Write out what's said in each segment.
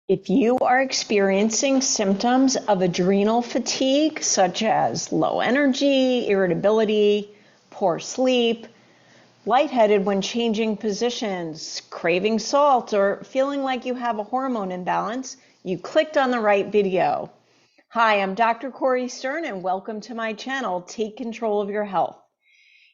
If you are experiencing symptoms of adrenal fatigue, such as low energy, irritability, poor sleep, lightheaded when changing positions, craving salt, or feeling like you have a hormone imbalance, you clicked on the right video. Hi, I'm Dr. Cori Stern, and welcome to my channel, Take Control of Your Health.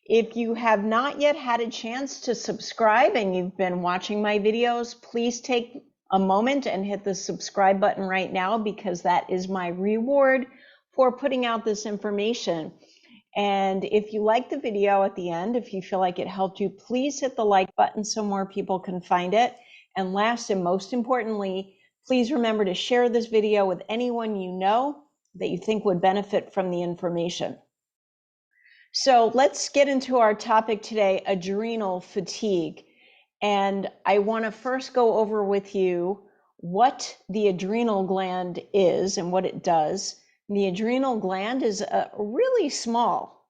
If you have not yet had a chance to subscribe and you've been watching my videos, please take a moment and hit the subscribe button right now, because that is my reward for putting out this information. And if you like the video at the end, if you feel like it helped you, please hit the like button so more people can find it. And last and most importantly, please remember to share this video with anyone you know that you think would benefit from the information. So let's get into our topic today, adrenal fatigue. And I want to first go over with you what the adrenal gland is and what it does. The adrenal gland is a really small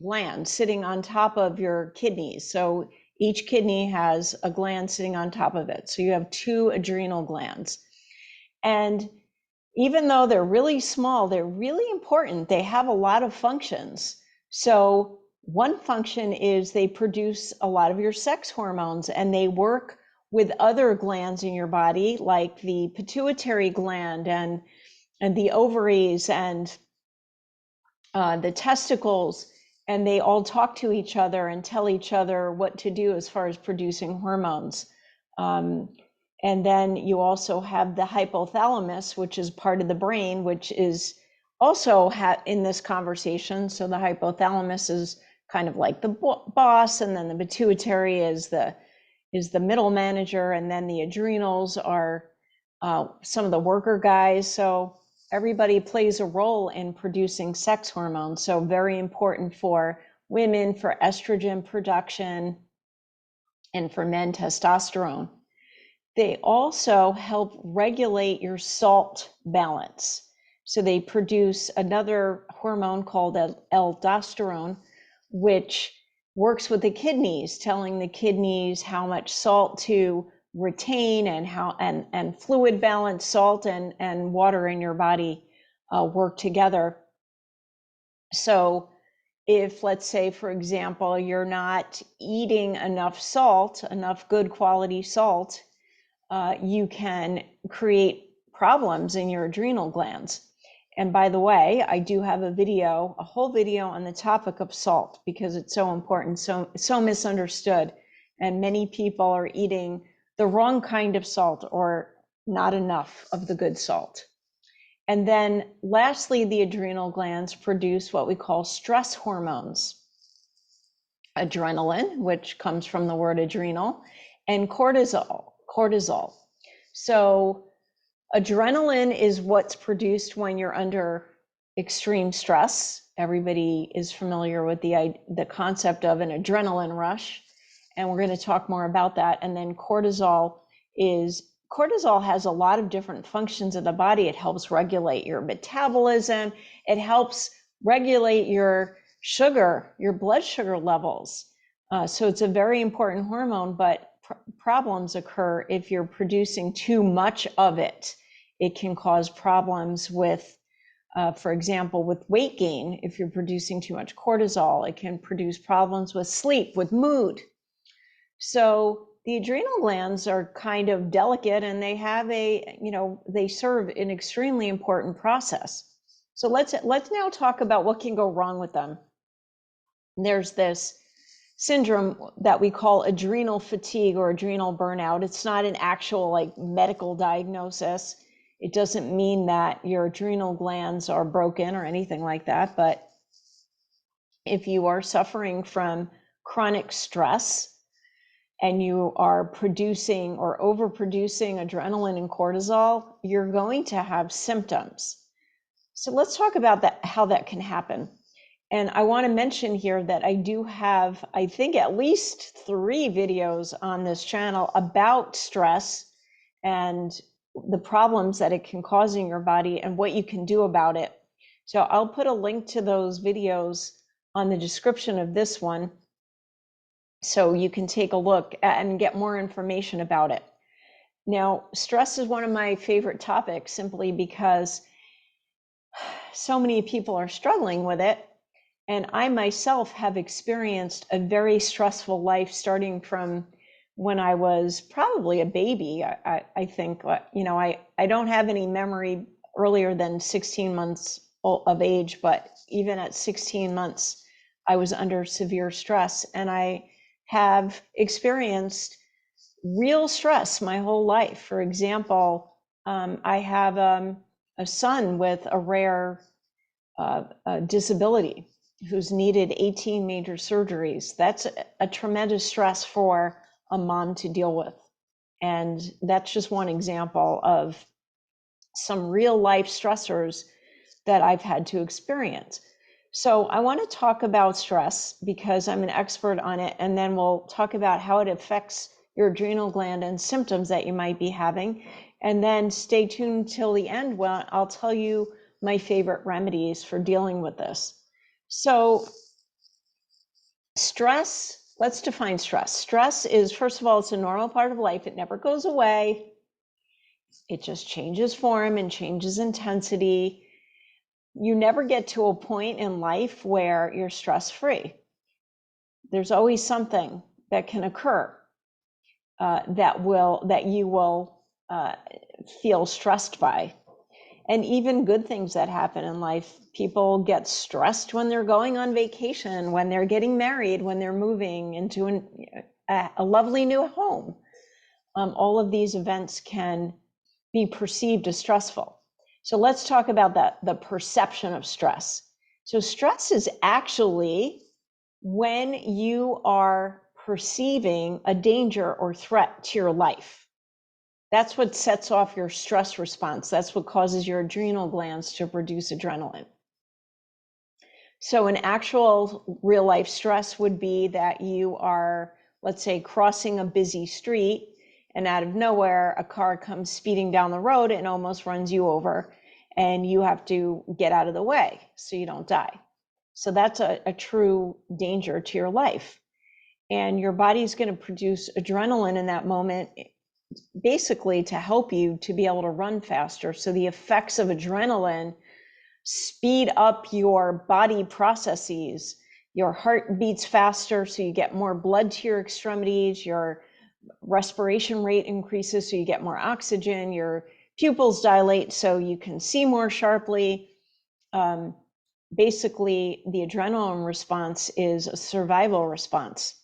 gland sitting on top of your kidneys. So each kidney has a gland sitting on top of it. So you have two adrenal glands. And even though they're really small, they're really important. They have a lot of functions. So one function is they produce a lot of your sex hormones, and they work with other glands in your body, like the pituitary gland and the ovaries and the testicles, and they all talk to each other and tell each other what to do as far as producing hormones. And then you also have the hypothalamus, which is part of the brain, which is also in this conversation. So the hypothalamus is kind of like the boss, and then the pituitary is the middle manager, and then the adrenals are some of the worker guys. So everybody plays a role in producing sex hormones. So very important for women for estrogen production, and for men testosterone. They also help regulate your salt balance. So they produce another hormone called aldosterone, which works with the kidneys, telling the kidneys how much salt to retain, and how and fluid balance, salt and water in your body work together. So if, let's say, for example, you're not eating enough salt, enough good quality salt, you can create problems in your adrenal glands. And by the way, I do have a whole video on the topic of salt, because it's so important, so misunderstood. And many people are eating the wrong kind of salt, or not enough of the good salt. And then lastly, the adrenal glands produce what we call stress hormones. Adrenaline, which comes from the word adrenal, and cortisol. So adrenaline is what's produced when you're under extreme stress. Everybody is familiar with the concept of an adrenaline rush, and we're going to talk more about that. And then cortisol has a lot of different functions of the body. It helps regulate your metabolism. It helps regulate your sugar, your blood sugar levels. So it's a very important hormone, but problems occur if you're producing too much of it. It can cause problems with, for example, with weight gain. If you're producing too much cortisol, it can produce problems with sleep, with mood. So the adrenal glands are kind of delicate, and they have they serve an extremely important process. So let's now talk about what can go wrong with them. There's this syndrome that we call adrenal fatigue or adrenal burnout. It's not an actual medical diagnosis. It doesn't mean that your adrenal glands are broken or anything like that. But if you are suffering from chronic stress, and you are producing or overproducing adrenaline and cortisol, you're going to have symptoms. So let's talk about that, how that can happen. And I want to mention here that I do have, I think, at least 3 videos on this channel about stress and the problems that it can cause in your body and what you can do about it. So I'll put a link to those videos on the description of this one, so you can take a look and get more information about it. Now, stress is one of my favorite topics simply because so many people are struggling with it. And I myself have experienced a very stressful life starting from when I was probably a baby. I think, I don't have any memory earlier than 16 months of age, but even at 16 months, I was under severe stress. And I have experienced real stress my whole life. For example, I have a son with a rare disability who's needed 18 major surgeries. That's a tremendous stress for a mom to deal with. And that's just one example of some real life stressors that I've had to experience. So I want to talk about stress because I'm an expert on it, and then we'll talk about how it affects your adrenal gland and symptoms that you might be having. And then stay tuned till the end when I'll tell you my favorite remedies for dealing with this. So stress, let's define stress. Stress is, first of all, it's a normal part of life. It never goes away. It just changes form and changes intensity. You never get to a point in life where you're stress-free. There's always something that can occur that you will feel stressed by. And even good things that happen in life, people get stressed when they're going on vacation, when they're getting married, when they're moving into a lovely new home. All of these events can be perceived as stressful. So let's talk about the perception of stress. So stress is actually when you are perceiving a danger or threat to your life. That's what sets off your stress response. That's what causes your adrenal glands to produce adrenaline. So an actual real life stress would be that you are, let's say, crossing a busy street, and out of nowhere, a car comes speeding down the road and almost runs you over, and you have to get out of the way so you don't die. So that's a true danger to your life. And your body's going to produce adrenaline in that moment, basically to help you to be able to run faster. So the effects of adrenaline speed up your body processes. Your heart beats faster, so you get more blood to your extremities. Your respiration rate increases, so you get more oxygen. Your pupils dilate, so you can see more sharply. Basically, the adrenaline response is a survival response.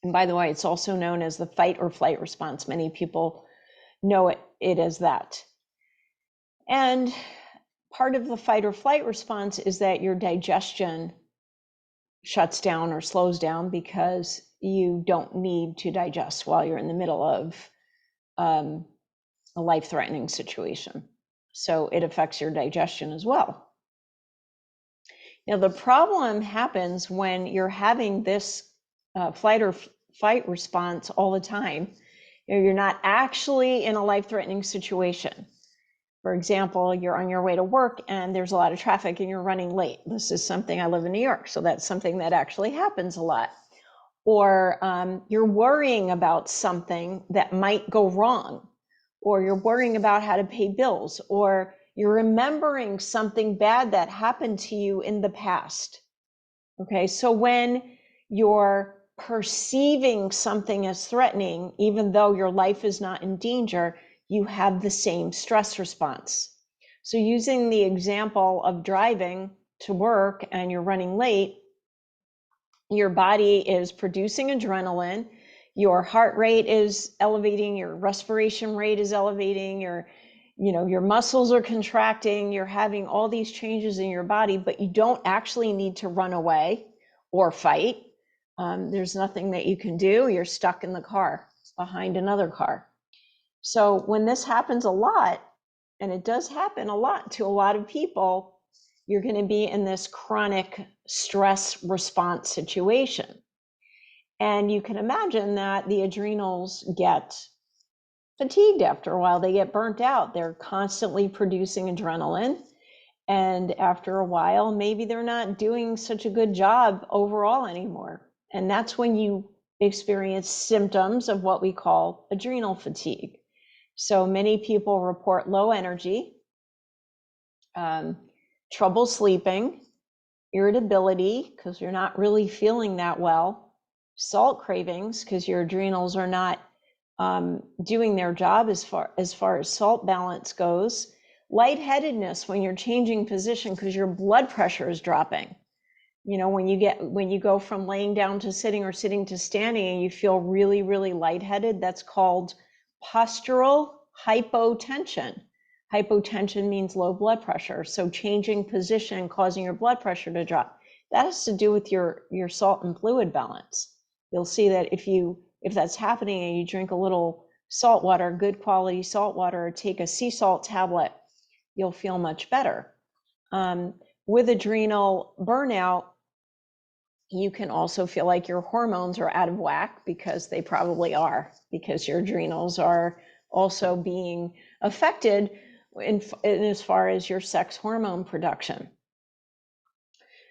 And by the way, it's also known as the fight or flight response. Many people know it as that. And part of the fight or flight response is that your digestion shuts down or slows down because you don't need to digest while you're in the middle of a life-threatening situation. So it affects your digestion as well. Now, the problem happens when you're having this flight or fight response all the time. You're not actually in a life-threatening situation. For example, you're on your way to work and there's a lot of traffic and you're running late. This is something, I live in New York, so that's something that actually happens a lot. Or you're worrying about something that might go wrong, or you're worrying about how to pay bills, or you're remembering something bad that happened to you in the past. Okay, so when you're perceiving something as threatening, even though your life is not in danger, you have the same stress response. So using the example of driving to work and you're running late, your body is producing adrenaline, your heart rate is elevating, your respiration rate is elevating, your muscles are contracting, you're having all these changes in your body, but you don't actually need to run away or fight. There's nothing that you can do. You're stuck in the car behind another car. So when this happens a lot, and it does happen a lot to a lot of people, you're going to be in this chronic stress response situation. And you can imagine that the adrenals get fatigued after a while. They get burnt out. They're constantly producing adrenaline. And after a while, maybe they're not doing such a good job overall anymore. And that's when you experience symptoms of what we call adrenal fatigue. So many people report low energy, trouble sleeping, irritability because you're not really feeling that well, salt cravings because your adrenals are not doing their job as far as salt balance goes, lightheadedness when you're changing position because your blood pressure is dropping. When you go from laying down to sitting or sitting to standing and you feel really, really lightheaded, that's called postural hypotension. Hypotension means low blood pressure. So changing position, causing your blood pressure to drop. That has to do with your salt and fluid balance. You'll see that if that's happening and you drink a little salt water, good quality salt water, or take a sea salt tablet, you'll feel much better. With adrenal burnout, you can also feel like your hormones are out of whack, because they probably are, because your adrenals are also being affected in as far as your sex hormone production.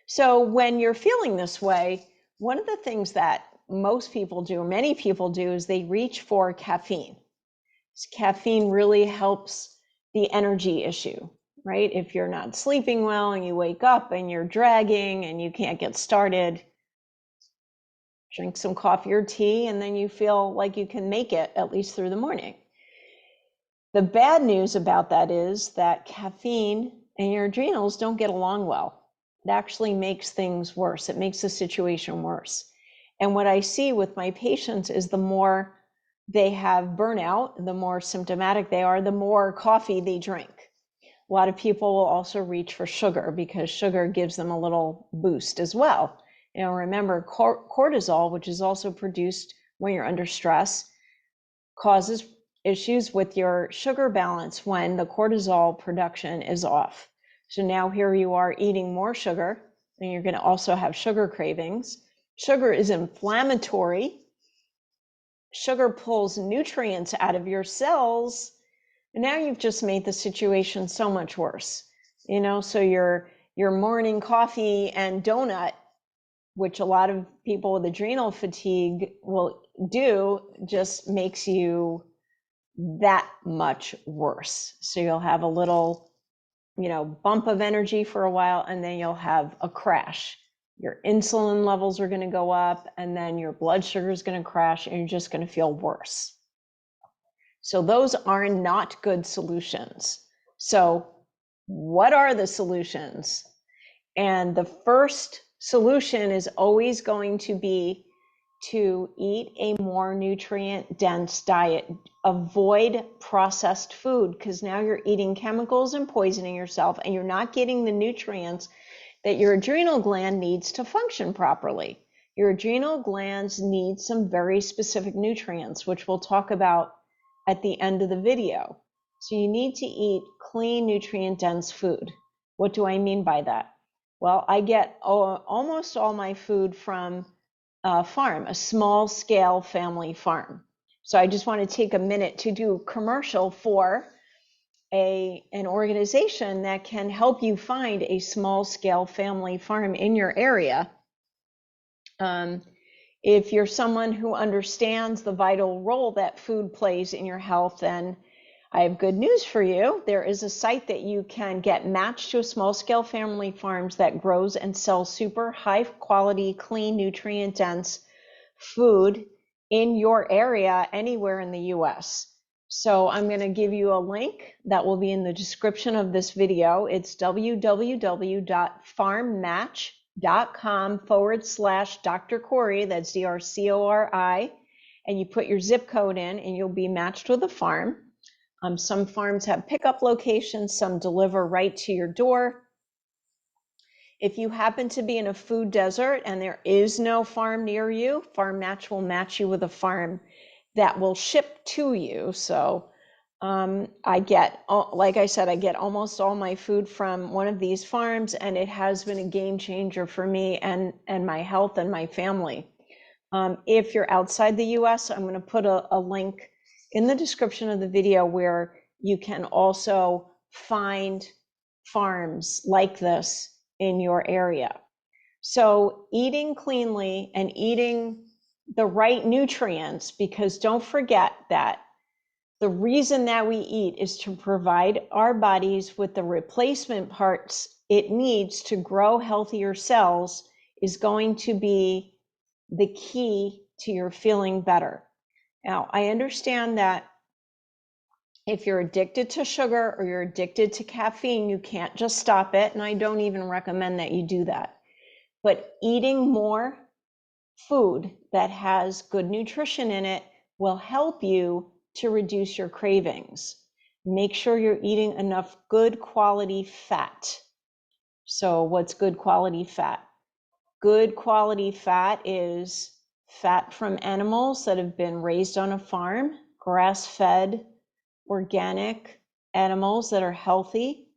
So when you're feeling this way, one of the things that most people do, many people do, is they reach for caffeine. Caffeine really helps the energy issue, right? If you're not sleeping well and you wake up and you're dragging and you can't get started, drink some coffee or tea, and then you feel like you can make it at least through the morning. The bad news about that is that caffeine and your adrenals don't get along well. It actually makes things worse. It makes the situation worse. And what I see with my patients is the more they have burnout, the more symptomatic they are, the more coffee they drink. A lot of people will also reach for sugar because sugar gives them a little boost as well. Remember, cortisol, which is also produced when you're under stress, causes issues with your sugar balance when the cortisol production is off. So now here you are eating more sugar, and you're going to also have sugar cravings. Sugar is inflammatory. Sugar pulls nutrients out of your cells. And now you've just made the situation so much worse. So your morning coffee and donut, which a lot of people with adrenal fatigue will do, just makes you that much worse. So you'll have a little, bump of energy for a while, and then you'll have a crash. Your insulin levels are going to go up, and then your blood sugar is going to crash, and you're just going to feel worse. So those are not good solutions. So what are the solutions? And the first solution is always going to be to eat a more nutrient-dense diet. Avoid processed food, because now you're eating chemicals and poisoning yourself, and you're not getting the nutrients that your adrenal gland needs to function properly. Your adrenal glands need some very specific nutrients, which we'll talk about at the end of the video. So you need to eat clean, nutrient-dense food. What do I mean by that? Well, I get almost all my food from a farm, a small scale family farm. So I just want to take a minute to do a commercial for an organization that can help you find a small scale family farm in your area. If you're someone who understands the vital role that food plays in your health, then I have good news for you. There is a site that you can get matched to a small scale family farms that grows and sells super high quality, clean, nutrient dense food in your area anywhere in the US. So I'm going to give you a link that will be in the description of this video. It's www.farmmatch.com/Dr. Cori, that's DRCORI, and you put your zip code in and you'll be matched with a farm. Some farms have pickup locations, some deliver right to your door. If you happen to be in a food desert and there is no farm near you, Farm Match will match you with a farm that will ship to you. So I get, like I said, I get almost all my food from one of these farms, and it has been a game changer for me and my health and my family. If you're outside the US, I'm going to put a link in the description of the video where you can also find farms like this in your area. So eating cleanly and eating the right nutrients, because don't forget that The reason that we eat is to provide our bodies with the replacement parts it needs to grow healthier cells is going to be the key to your feeling better. Now, I understand that if you're addicted to sugar or you're addicted to caffeine, you can't just stop it. And I don't even recommend that you do that. But eating more food that has good nutrition in it will help you to reduce your cravings. Make sure you're eating enough good quality fat. So what's good quality fat? Good quality fat is fat from animals that have been raised on a farm, grass-fed, organic animals that are healthy,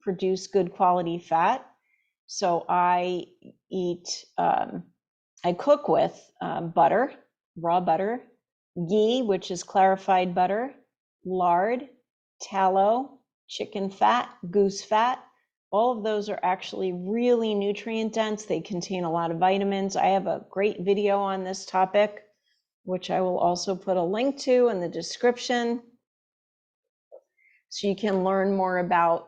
produce good quality fat. So I cook with butter, raw butter, ghee, which is clarified butter, lard, tallow, chicken fat, goose fat. All of those are actually really nutrient dense. They contain a lot of vitamins. I have a great video on this topic, which I will also put a link to in the description, so you can learn more about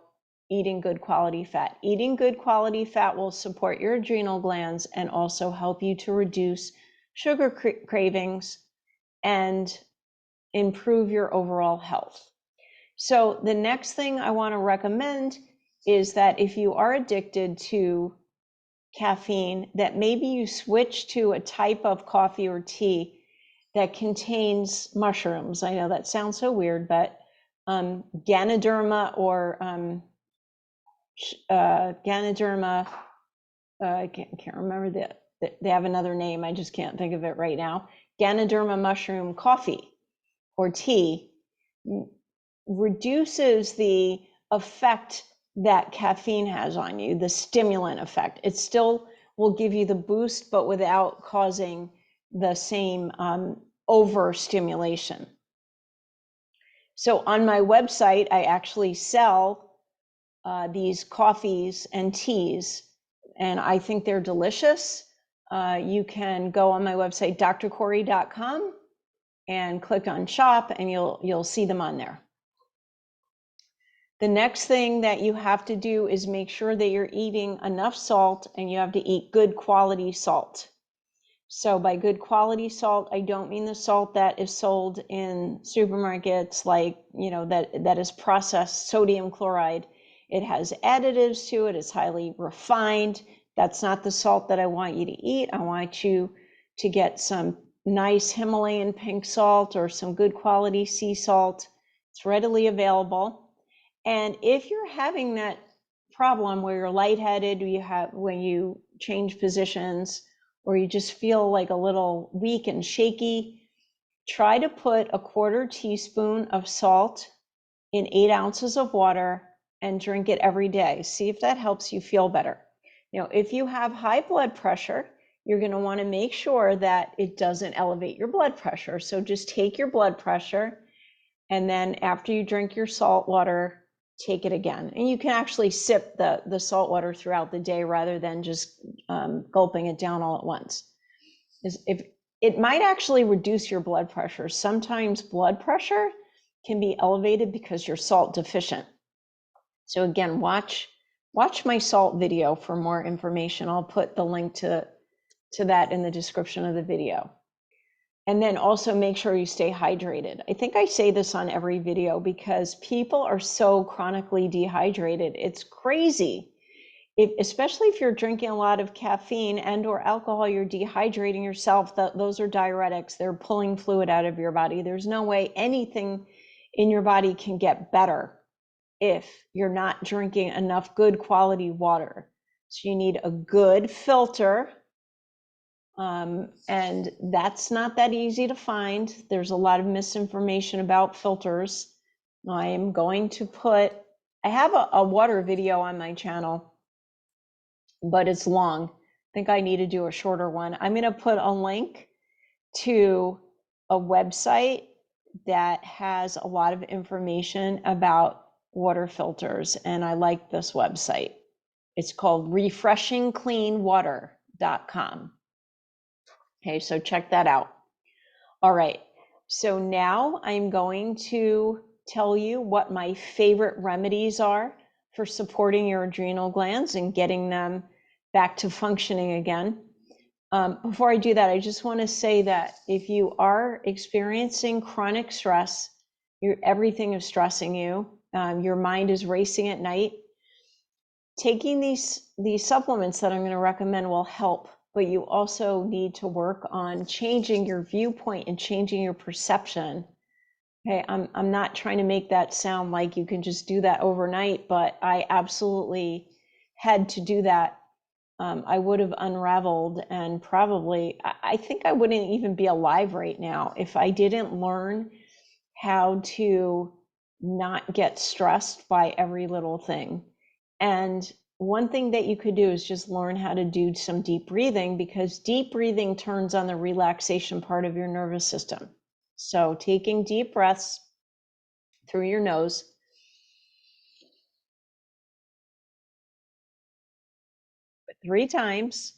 eating good quality fat. Eating good quality fat will support your adrenal glands and also help you to reduce sugar cravings and improve your overall health. So the next thing I want to recommend is that if you are addicted to caffeine, that maybe you switch to a type of coffee or tea that contains mushrooms. I know that sounds so weird, but Ganoderma or Ganoderma, I can't remember they have another name, I just can't think of it right now. Ganoderma mushroom coffee or tea reduces the effect that caffeine has on you, the stimulant effect. It still will give you the boost, but without causing the same overstimulation. So on my website, I actually sell these coffees and teas, and I think they're delicious. You can go on my website, drcori.com, and click on shop, and you'll see them on there. The next thing that you have to do is make sure that you're eating enough salt, and you have to eat good quality salt. So by good quality salt, I don't mean the salt that is sold in supermarkets, like, that is processed sodium chloride. It has additives to it. It's highly refined. That's not the salt that I want you to eat. I want you to get some nice Himalayan pink salt or some good quality sea salt. It's readily available. And if you're having that problem where you're lightheaded, when you change positions, or you just feel like a little weak and shaky, try to put a 1/4 teaspoon of salt in 8 ounces of water and drink it every day. See if that helps you feel better. If you have high blood pressure, you're going to want to make sure that it doesn't elevate your blood pressure. So just take your blood pressure, and then after you drink your salt water, take it again. And you can actually sip the salt water throughout the day rather than just gulping it down all at once. If it might actually reduce your blood pressure. Sometimes blood pressure can be elevated because you're salt deficient. So again, watch my salt video for more information. I'll put the link to that in the description of the video. And then also make sure you stay hydrated. I think I say this on every video because people are so chronically dehydrated. It's crazy. Especially if you're drinking a lot of caffeine and or alcohol, you're dehydrating yourself. Those are diuretics. They're pulling fluid out of your body. There's no way anything in your body can get better if you're not drinking enough good quality water. So you need a good filter. And that's not that easy to find. There's a lot of misinformation about filters. I am going to I have a water video on my channel, but it's long. I think I need to do a shorter one. I'm going to put a link to a website that has a lot of information about water filters, and I like this website. It's called refreshingcleanwater.com. Okay, so check that out. All right. So now I'm going to tell you what my favorite remedies are for supporting your adrenal glands and getting them back to functioning again. Before I do that, I just want to say that if you are experiencing chronic stress, everything is stressing you, your mind is racing at night, taking these supplements that I'm going to recommend will help, but you also need to work on changing your viewpoint and changing your perception. Okay, I'm not trying to make that sound like you can just do that overnight, but I absolutely had to do that. I would have unraveled, and probably, I think I wouldn't even be alive right now if I didn't learn how to not get stressed by every little thing. And one thing that you could do is just learn how to do some deep breathing, because deep breathing turns on the relaxation part of your nervous system. So taking deep breaths through your nose, 3 times,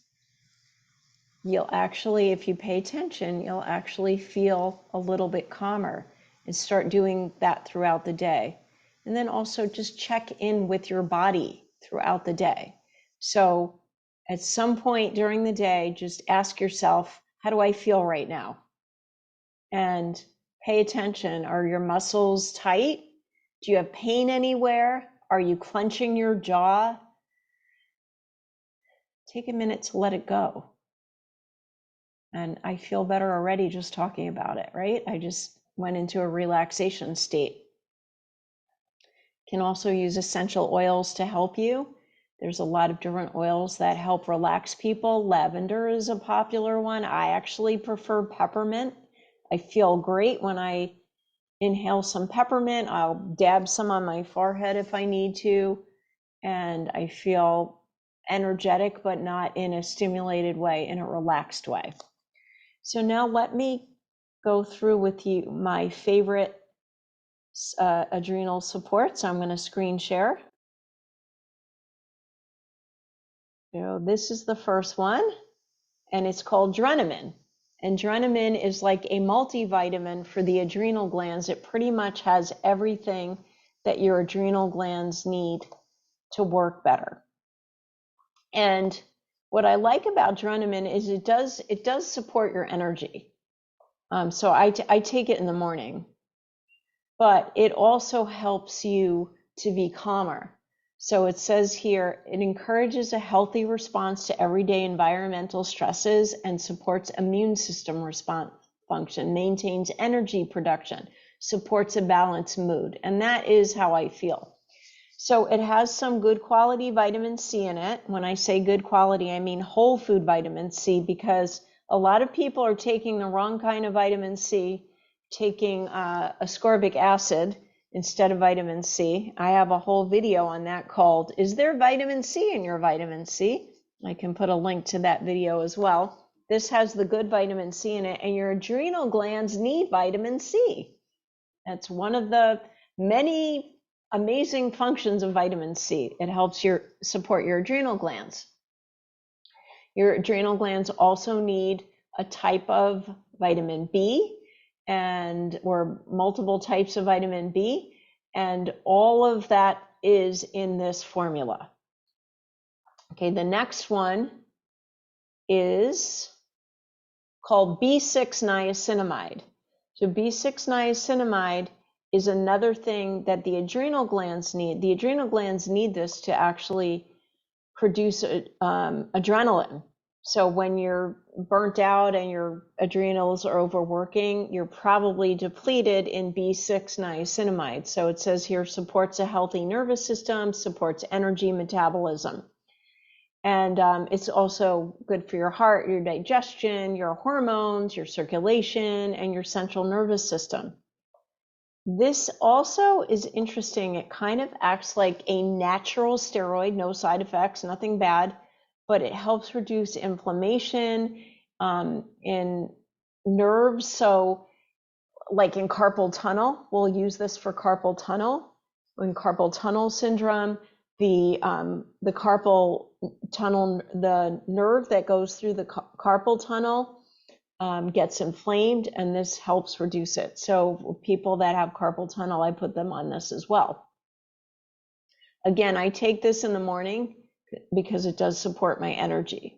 you'll actually, if you pay attention, you'll actually feel a little bit calmer, and start doing that throughout the day. And then also just check in with your body throughout the day. So at some point during the day, just ask yourself, how do I feel right now? And pay attention. Are your muscles tight? Do you have pain anywhere? Are you clenching your jaw? Take a minute to let it go. And I feel better already just talking about it, right? I just went into a relaxation state. Can also use essential oils to help you. There's a lot of different oils that help relax people. Lavender is a popular one. I actually prefer peppermint. I feel great when I inhale some peppermint. I'll dab some on my forehead if I need to, and I feel energetic, but not in a stimulated way, in a relaxed way. So now let me go through with you my favorite adrenal support. So I'm going to screen share. So this is the first one, and it's called Drenamin. And Drenamin is like a multivitamin for the adrenal glands. It pretty much has everything that your adrenal glands need to work better. And what I like about Drenamin is it does support your energy. So I take it in the morning, but it also helps you to be calmer. So it says here, it encourages a healthy response to everyday environmental stresses and supports immune system response function, maintains energy production, supports a balanced mood. And that is how I feel. So it has some good quality vitamin C in it. When I say good quality, I mean whole food vitamin C, because a lot of people are taking the wrong kind of vitamin C, taking ascorbic acid instead of vitamin C. I have a whole video on that called, Is There Vitamin C in Your Vitamin C? I can put a link to that video as well. This has the good vitamin C in it, and your adrenal glands need vitamin C. That's one of the many amazing functions of vitamin C. It helps support your adrenal glands. Your adrenal glands also need a type of vitamin B, or multiple types of vitamin B, and all of that is in this formula. Okay, the next one is called B6 Niacinamide. So B6 Niacinamide is another thing that the adrenal glands need. The adrenal glands need this to actually produce adrenaline. So when you're burnt out and your adrenals are overworking, you're probably depleted in B6 niacinamide. So it says here, supports a healthy nervous system, supports energy metabolism. And it's also good for your heart, your digestion, your hormones, your circulation, and your central nervous system. This also is interesting. It kind of acts like a natural steroid, no side effects, nothing bad, but it helps reduce inflammation in nerves. So like in carpal tunnel, we'll use this for carpal tunnel. In carpal tunnel syndrome, the carpal tunnel, the nerve that goes through the carpal tunnel gets inflamed, and this helps reduce it. So people that have carpal tunnel, I put them on this as well. Again, I take this in the morning because it does support my energy.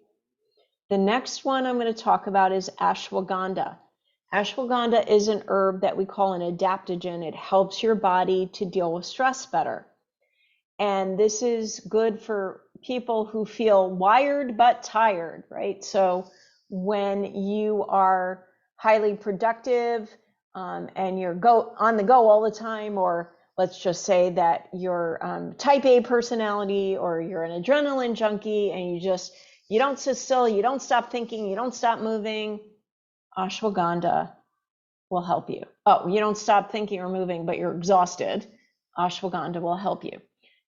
The next one I'm going to talk about is ashwagandha. Ashwagandha is an herb that we call an adaptogen. It helps your body to deal with stress better. And this is good for people who feel wired but tired, right? So when you are highly productive and you're on the go all the time, or let's just say that you're type A personality, or you're an adrenaline junkie and you don't sit still, you don't stop thinking, you don't stop moving, ashwagandha will help you. Oh, you don't stop thinking or moving, but you're exhausted, ashwagandha will help you.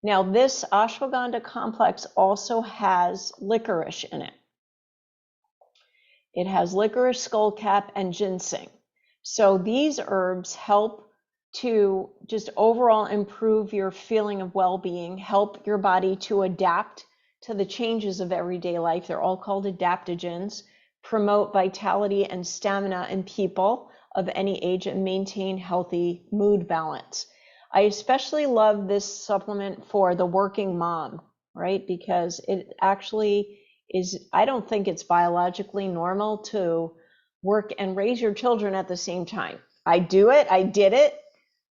Now, this Ashwagandha Complex also has licorice in it. It has licorice, skullcap, and ginseng. So these herbs help to just overall improve your feeling of well-being, help your body to adapt to the changes of everyday life. They're all called adaptogens, promote vitality and stamina in people of any age, and maintain healthy mood balance. I especially love this supplement for the working mom, right? Because it actually is, I don't think it's biologically normal to work and raise your children at the same time. I do it, I did it.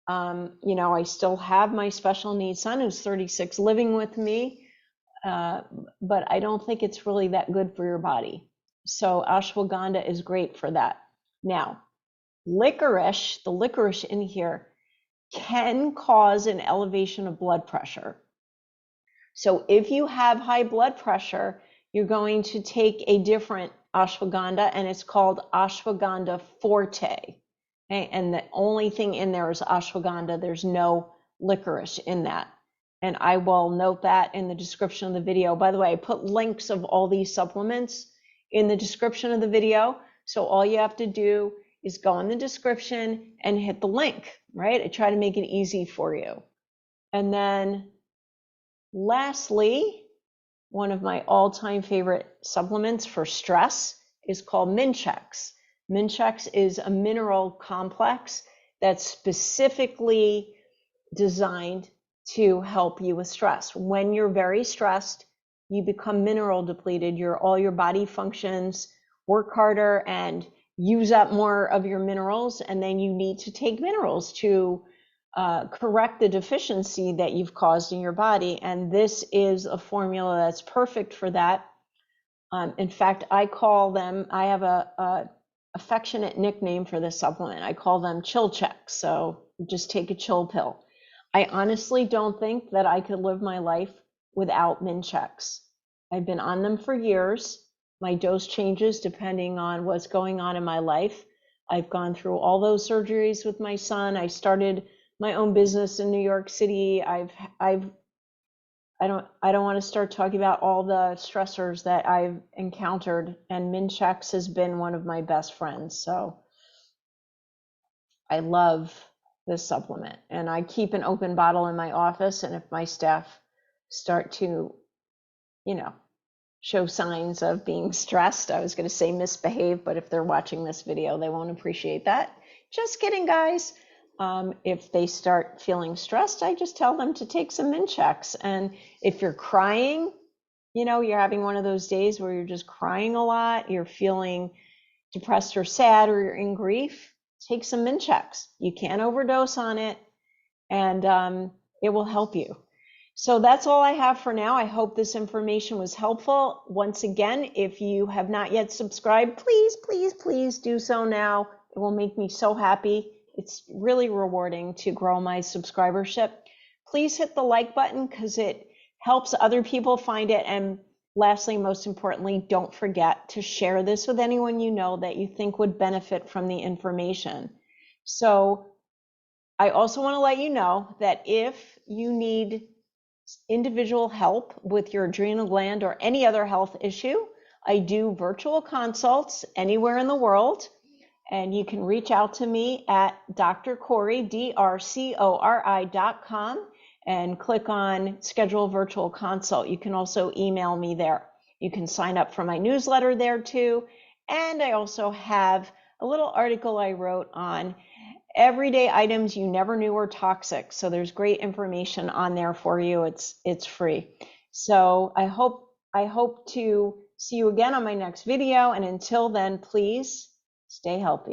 I still have my special needs son who's 36 living with me, but I don't think it's really that good for your body. So ashwagandha is great for that. Now, licorice, the licorice in here, can cause an elevation of blood pressure. So if you have high blood pressure, you're going to take a different ashwagandha, and it's called Ashwangandha Forte. Okay? And the only thing in there is ashwagandha. There's no licorice in that. And I will note that in the description of the video. By the way, I put links of all these supplements in the description of the video. So all you have to do is go in the description and hit the link, right? I try to make it easy for you. And then lastly, one of my all-time favorite supplements for stress is called Minchex. Minchex is a mineral complex that's specifically designed to help you with stress. When you're very stressed, you become mineral depleted. All your body functions work harder and use up more of your minerals, and then you need to take minerals to correct the deficiency that you've caused in your body. And this is a formula that's perfect for that. In fact, I have a affectionate nickname for this supplement. I call them chill checks. So just take a chill pill. I honestly don't think that I could live my life without Minchex. I've been on them for years. My dose changes depending on what's going on in my life. I've gone through all those surgeries with my son. I started my own business in New York City. I don't want to start talking about all the stressors that I've encountered, and Minchex has been one of my best friends. So I love this supplement, and I keep an open bottle in my office. And if my staff start to, show signs of being stressed, I was going to say misbehave, but if they're watching this video, they won't appreciate that. Just kidding, guys. If they start feeling stressed, I just tell them to take some Minchex. And if you're crying, you're having one of those days where you're just crying a lot, you're feeling depressed or sad, or you're in grief, take some Minchex. You can't overdose on it, and it will help you. So that's all I have for now. I hope this information was helpful. Once again, if you have not yet subscribed, please, please, please do so now. It will make me so happy. It's really rewarding to grow my subscribership. Please hit the like button because it helps other people find it. And lastly, most importantly, don't forget to share this with anyone you know that you think would benefit from the information. So I also want to let you know that if you need individual help with your adrenal gland or any other health issue, I do virtual consults anywhere in the world. And you can reach out to me at Dr. Cori, drcori.com, and click on schedule virtual consult. You can also email me there. You can sign up for my newsletter there too. And I also have a little article I wrote on everyday items you never knew were toxic. So there's great information on there for you. It's free. So I hope to see you again on my next video. And until then, please stay healthy.